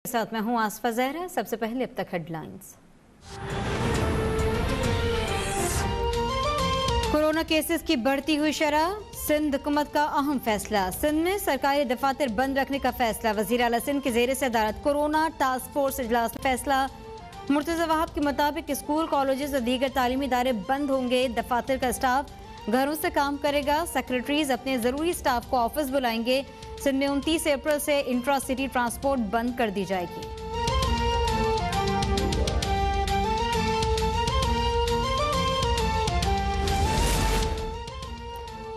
साथ मैं हूं आसफा ज़हरा। सबसे पहले अब तक हेडलाइंस। कोरोना केसेस की बढ़ती हुई शरह, सिंध हुकूमत का अहम फैसला। सिंध में सरकारी दफातर बंद रखने का फैसला। वज़ीर आला सिंध के ज़ेर सदारत कोरोना टास्क फोर्स इजलास में फैसला। मुर्तज़ा वहाब के मुताबिक स्कूल, कॉलेजेस और दीगर तालीमी इदारे बंद होंगे। दफातर का स्टाफ घरों से काम करेगा। सेक्रेटरीज अपने ज़रूरी स्टाफ को ऑफिस बुलाएंगे। सिंध में 29 अप्रैल से इंट्रा सिटी ट्रांसपोर्ट बंद कर दी जाएगी।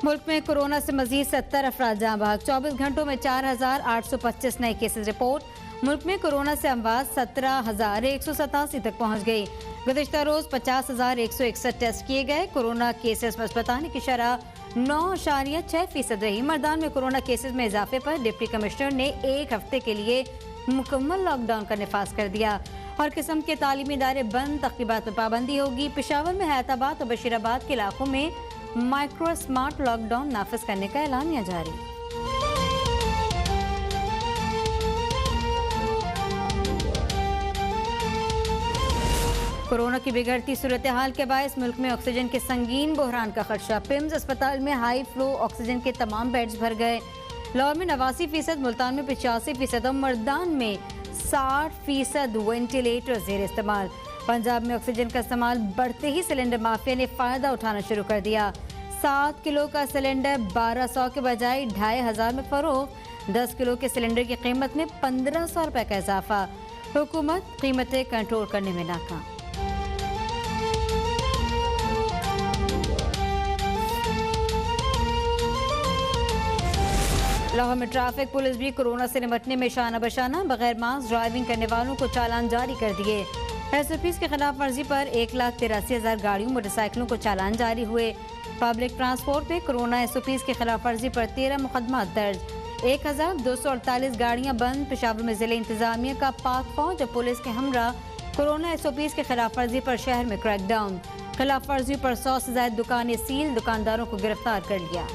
मुल्क में कोरोना से मजीद 70 अफराद जाँ बहक। 24 घंटों में 4,825 नए केसेस रिपोर्ट। मुल्क में कोरोना से अमवात 17,187 तक पहुँच गई। गुज़िश्ता रोज 50,161 टेस्ट किए गए। कोरोना केसेस में अस्पताल की शरह 9.6% रही। मर्दान में कोरोना केसेस में इजाफे पर डिप्टी कमिश्नर ने एक हफ्ते के लिए मुकम्मल लॉकडाउन का निफाज कर दिया। हर किस्म के तालीमी इदारे बंद, तकरीबात में पाबंदी होगी। पेशावर में हैदराबाद और बशीराबाद के इलाकों में माइक्रो स्मार्ट लॉकडाउन नाफिज करने का ऐलानिया जारी। कोरोना की बिगड़ती सूरत हाल के बायस मुल्क में ऑक्सीजन के संगीन बहरान का खदशा। पिम्स अस्पताल में हाई फ्लो ऑक्सीजन के तमाम बेड्स भर गए। लाहौर में 89%, मुल्तान में 85% और मर्दान में 60% वेंटिलेटर जेर इस्तेमाल। पंजाब में ऑक्सीजन का इस्तेमाल बढ़ते ही सिलेंडर माफिया ने फायदा उठाना शुरू कर दिया। 7 किलो का सिलेंडर 1200 के बजाय 2500 में फरोख्त। 10 किलो के सिलेंडर की कीमत में 1500 रुपए का इजाफा। हुकूमत कीमतें कंट्रोल करने में नाकाम। लाहौर में ट्रैफिक पुलिस भी कोरोना से निपटने में शाना बशाना। बगैर मास्क ड्राइविंग करने वालों को चालान जारी कर दिए। SOPs की खिलाफ वर्जी पर 1,83,000 गाड़ियों मोटरसाइकिलों को चालान जारी हुए। पब्लिक ट्रांसपोर्ट में कोरोना SOPs की खिलाफ वर्जी पर 13 मुकदमा दर्ज। 1,248 गाड़ियां बंद। पेशावर में जिले इंतजामिया का पाक फौज और पुलिस के हमरा कोरोना SOPs की खिलाफ वर्जी पर शहर में क्रैकडाउन। खिलाफ वर्जी पर 100 से ज्यादा दुकानें सील। दुकानदारों को गिरफ्तार कर लिया।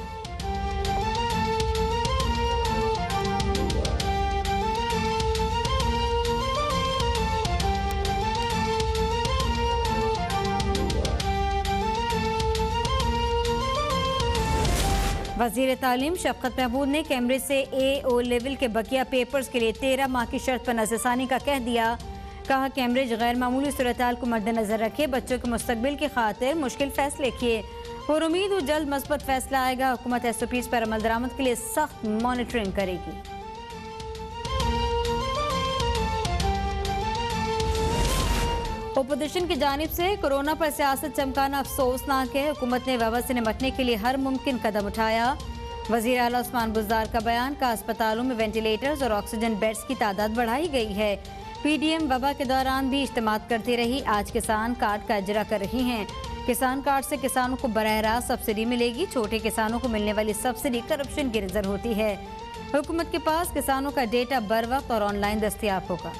वज़ीर तालीम शफकत महमूद ने कैम्ब्रिज से AO लेवल के बकिया पेपर्स के लिए 13 माह की शर्त पर नज़रसानी का कह दिया। कहा कैम्ब्रिज गैर मामूली सूरत-ए-हाल को मद्देनजर रखे, बच्चों के मुस्तकबिल की खातिर मुश्किल फैसले किए और उम्मीद हो जल्द मस्बत फैसला आएगा। हुकूमत SOPs पर अमल दरामद के लिए सख्त मॉनिटरिंग करेगी। ओपोजिशन की जानिब से कोरोना पर सियासत चमकाना अफसोसनाक है। हुकूमत ने वबा से निपटने के लिए हर मुमकिन कदम उठाया। वज़ीर आला उस्मान बुज़दार का बयान। का अस्पतालों में वेंटिलेटर्स और ऑक्सीजन बेड्स की तादाद बढ़ाई गई है। PDM वबा के दौरान भी इज्तिमात करती रही। आज किसान कार्ड का इजरा कर रही हैं। किसान कार्ड से किसानों को बराह रास्त सब्सिडी मिलेगी। छोटे किसानों को मिलने वाली सब्सिडी करप्शन की नजर होती है। हुकूमत के पास किसानों का डेटा बर वक्त और ऑनलाइन दस्तियाब होगा।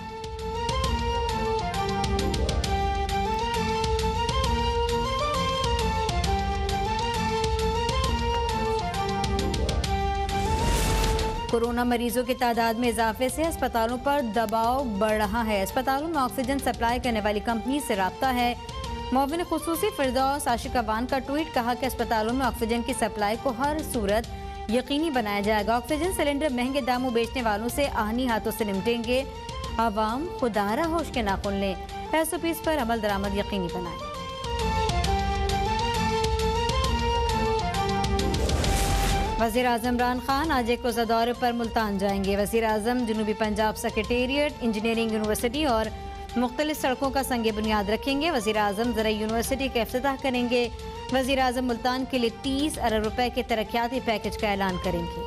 कोरोना मरीजों की तादाद में इजाफे से अस्पतालों पर दबाव बढ़ रहा है। अस्पतालों में ऑक्सीजन सप्लाई करने वाली कंपनी से राब्ता है। मुअव्विन खुसूसी फिरदौस आशिकावान का ट्वीट। कहा कि अस्पतालों में ऑक्सीजन की सप्लाई को हर सूरत यकीनी बनाया जाएगा। ऑक्सीजन सिलेंडर महंगे दामों बेचने वालों से आहनी हाथों से निपटेंगे। आवाम खुदारा होश के नाखुन लें। SOPs पर अमल दरामद यकीनी बनाएं। वज़ीर आज़म इमरान खान आज एक रोज़ा दौरे पर मुल्तान जाएंगे। वज़ीर आज़म जनूबी पंजाब सेक्रेटेरिएट, इंजीनियरिंग यूनिवर्सिटी और मुख्तलिफ सड़कों का संग बुनियाद रखेंगे। वज़ीर आज़म ज़रा यूनिवर्सिटी का इफ्तिताह करेंगे। वज़ीर आज़म मुल्तान के लिए 30 अरब रुपए के तरक्याती पैकेज का ऐलान करेंगे।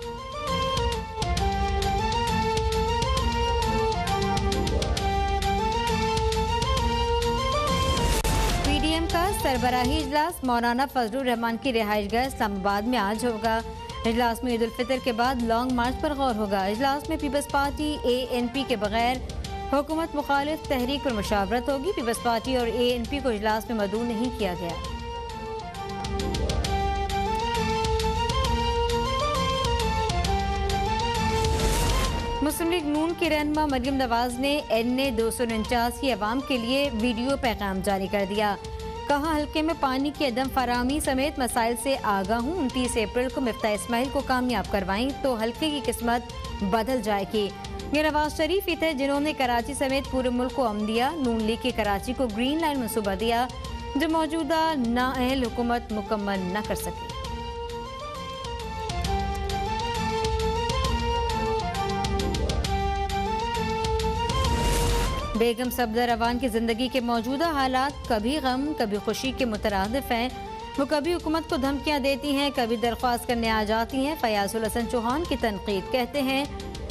PDM का सरबराही इजलास मौलाना फजलुर रहमान की रिहाइशगाह इस्लामाबाद में आज होगा। इजलास में ईद उल फितर के बाद लॉन्ग मार्च पर गौर होगा। इजलास में पीपल्स पार्टी ANP के बगैर हुकूमत मुखालिफ तहरीक पर मुशावरत होगी। पीपल्स पार्टी और ANP को इजलास में मदऊ नहीं किया गया। मुस्लिम लीग नून की रहनुमा मरियम नवाज ने NA 249 अवाम के लिए वीडियो पैगाम जारी कर दिया। कहा, हल्के में पानी की अदम फराहमी समेत मसाइल से आगाह हूँ। 29 अप्रैल को मिफ्ता इस्माइल को कामयाब करवाएं तो हल्के की किस्मत बदल जाएगी। ये नवाज शरीफ ही थे जिन्होंने कराची समेत पूरे मुल्क को अमन दिया। नून लीग की कराची को ग्रीन लाइन मंसूबा दिया जो मौजूदा नाअहल हुकूमत मुकम्मल न कर सकी। बेगम सफदर अवान की जिंदगी के मौजूदा हालात कभी गम कभी खुशी के मुतरादिफ हैं। वो कभी हुकूमत को धमकियां देती हैं, कभी दरख्वास्त करने आ जाती हैं। फयाजुल हसन चौहान की तनकीद, कहते हैं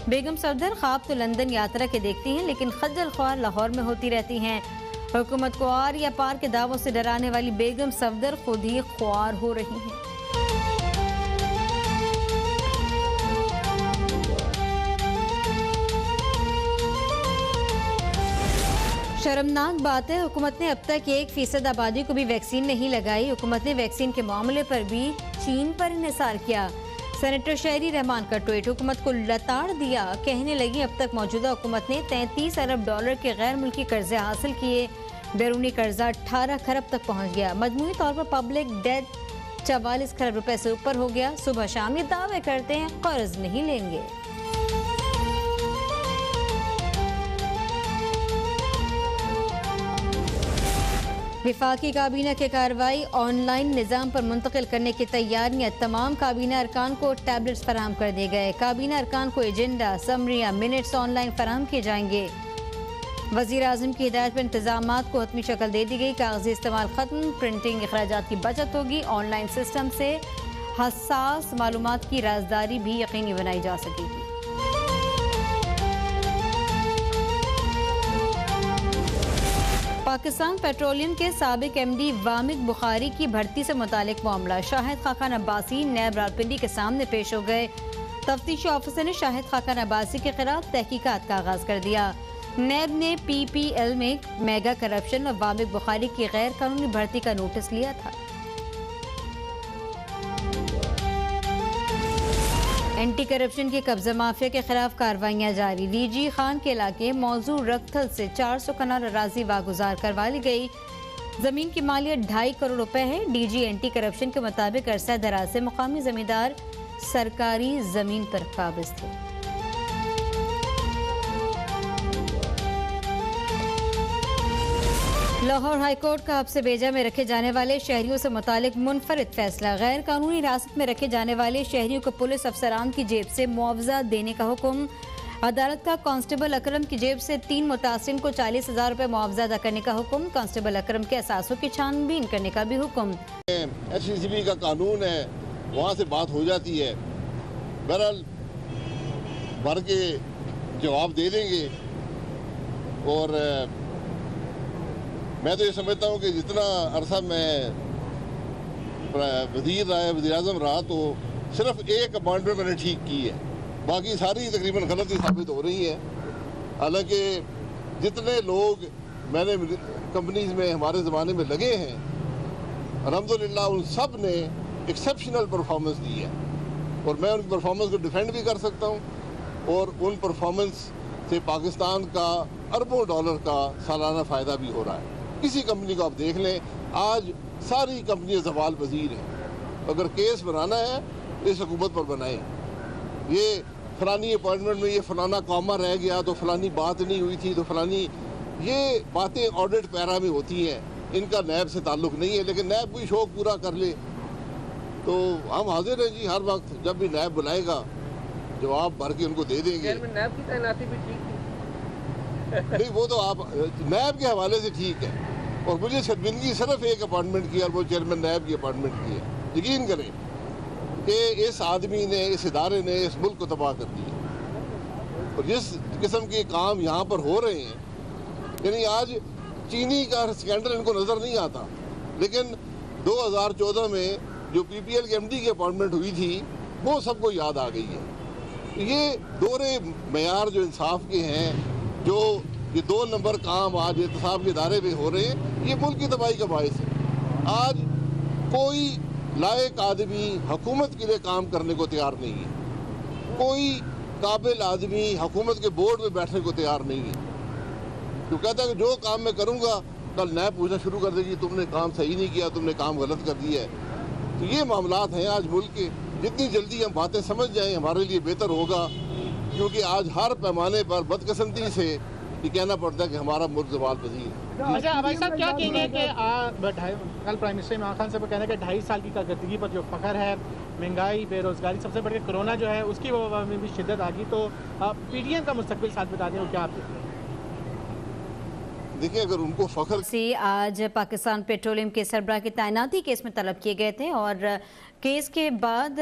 बेगम सफदर ख्वाब तो लंदन यात्रा के देखती हैं लेकिन खज्जल ख्वार लाहौर में होती रहती हैं। हुकूमत को आर या पार के दावों से डराने वाली बेगम सफदर खुद ही ख्वार हो रही हैं। शर्मनाक बात है, हुकूमत ने अब तक 1% आबादी को भी वैक्सीन नहीं लगाई। हुकूमत ने वैक्सीन के मामले पर भी चीन पर इन्हिसार किया। सेनेटर शहरी रहमान का ट्वीट, हुकूमत को लताड़ दिया। कहने लगी अब तक मौजूदा हुकूमत ने $33 अरब के गैर मुल्की कर्जे हासिल किए। बैरूनी कर्जा 18 खरब तक पहुँच गया। मजमूई तौर पर पब्लिक डेट 44 खरब रुपए से ऊपर हो गया। सुबह शाम ये दावे करते हैं कर्ज नहीं लेंगे। विफाकी काबीना की कार्रवाई ऑनलाइन निज़ाम पर मुंतकिल करने की तैयारियां। तमाम काबीना अरकान को टैबलेट्स फराहम कर दिए गए। काबीना अरकान को एजेंडा, समरियां, मिनट्स ऑनलाइन फराहम किए जाएंगे। वज़ीर आज़म की हिदायत पर इंतजामात को हतमी शक्ल दे दी गई। कागजी इस्तेमाल खत्म, प्रिंटिंग अखराजात की बचत होगी। ऑनलाइन सिस्टम से हसास मालूमात की राजदारी भी यकीनी बनाई जा सकेगी। पाकिस्तान पेट्रोलियम के साबिक MD वामिद बुखारी की भर्ती से मुतालिक मामला। शाहिद खाकान अब्बासी नैब रावलपिंडी के सामने पेश हो गए। तफ्तीशी ऑफिसर ने शाहिद खाकान अब्बासी के खिलाफ तहकीकात का आगाज कर दिया। नैब ने PPL में मेगा करप्शन और वामिद बुखारी की गैर कानूनी भर्ती का नोटिस लिया था। एंटी करप्शन के कब्जा माफिया के खिलाफ कार्रवाइयां जारी। DG खान के इलाके मौजू रक्थल से 400 कनाल अराजी वागुजार करवा ली गई। जमीन की मालियत 2.5 करोड़ रुपए है। DG एंटी करप्शन के मुताबिक अरसा दराज से मुकामी जमींदार सरकारी जमीन पर काबिज थे। लाहौर हाईकोर्ट का हब्स भेजा में रखे जाने वाले शहरियों से मुतालिक मुनफरिद फैसला। गैर कानूनी हिरासत में रखे जाने वाले शहरियों को पुलिस अफसरान की जेब से मुआवजा देने का हुक्म। अदालत का कांस्टेबल अकरम की जेब से 3 मुतासिन को 40,000 रुपए मुआवजा अदा करने का हुक्म। कांस्टेबल अकरम के असासों की छानबीन करने का भी हुक्म। HCCB का कानून है, वहाँ से बात हो जाती है। बहरहाल भर के जवाब दे देंगे। और मैं तो ये समझता हूँ कि जितना अरसा मैं वज़ीर आज़म रहा तो सिर्फ एक अपॉइंटमेंट मैंने ठीक की है, बाकी सारी तकरीबन गलत ही साबित हो रही है। हालांकि जितने लोग मैंने कंपनीज में हमारे ज़माने में लगे हैं, अल्हम्दुलिल्लाह उन सब ने एक्सेप्शनल परफॉर्मेंस दी है और मैं उन परफॉर्मेंस को डिफेंड भी कर सकता हूँ। और उन परफॉर्मेंस से पाकिस्तान का अरबों डॉलर का सालाना फ़ायदा भी हो रहा है। किसी कंपनी को आप देख लें, आज सारी कंपनियां ज़वाल पजीर हैं। अगर केस बनाना है तो इस हुकूमत पर बनाएं। ये फलानी अपॉइंटमेंट में ये फलाना कॉमा रह गया तो फलानी बात नहीं हुई थी तो फलानी, ये बातें ऑडिट पैरा में होती हैं, इनका नैब से ताल्लुक़ नहीं है। लेकिन नैब कोई शौक पूरा कर ले तो हम हाजिर हैं जी। हर वक्त जब भी नैब बुलाएगा जवाब भर के उनको दे देंगे। नैब की तैनाती भी ठीक थी नहीं, वो तो आप नैब के हवाले से ठीक है। और मुझे शर्मिंदगी सिर्फ एक अपॉइंटमेंट की और वो चेयरमैन नैब की अपॉइंटमेंट की है। यकीन करें कि इस आदमी ने, इस इदारे ने इस मुल्क को तबाह कर दिया। और जिस किस्म के काम यहाँ पर हो रहे हैं, यानी आज चीनी का स्कैंडल इनको नज़र नहीं आता, लेकिन 2014 में जो PPL के MD की अपॉइंटमेंट हुई थी वो सबको याद आ गई है। ये दोहरे मयार जो इंसाफ के हैं, जो ये 2 नंबर काम आज एहतसाब के इदारे में हो रहे हैं, ये मुल्क की तबाही का बायस है। आज कोई लायक आदमी हुकूमत के लिए काम करने को तैयार नहीं है। कोई काबिल आदमी हुकूमत के बोर्ड में बैठने को तैयार नहीं है। तो कहता है कि जो काम मैं करूँगा कल नया पूछना शुरू कर देगी, तुमने काम सही नहीं किया, तुमने काम गलत कर दिया है। तो ये मामलात हैं आज मुल्क के। जितनी जल्दी हम बातें समझ जाएं हमारे लिए बेहतर होगा, क्योंकि आज हर पैमाने पर बदकिस्मती से ये कहना पड़ता है कि हमारा मुल्क ज़वाल पजीर है। अच्छा भाई साहब, क्या कहेंगे कि कल प्राइम मिनिस्टर इमरान खान साहब कहना है कि 2.5 साल की कारकर्दगी पर जो फ़ख्र है, महंगाई, बेरोज़गारी, सबसे बढ़कर कोरोना जो है उसकी वबा में भी शिद्दत आ गई, तो PTM का मुस्तकबिल साथ बता दें वो क्या आप देखते हैं? देखिए, अगर उनको फ़ख्र से आज पाकिस्तान पेट्रोलियम के सरबराह की तैनाती केस में तलब किए गए थे और केस के बाद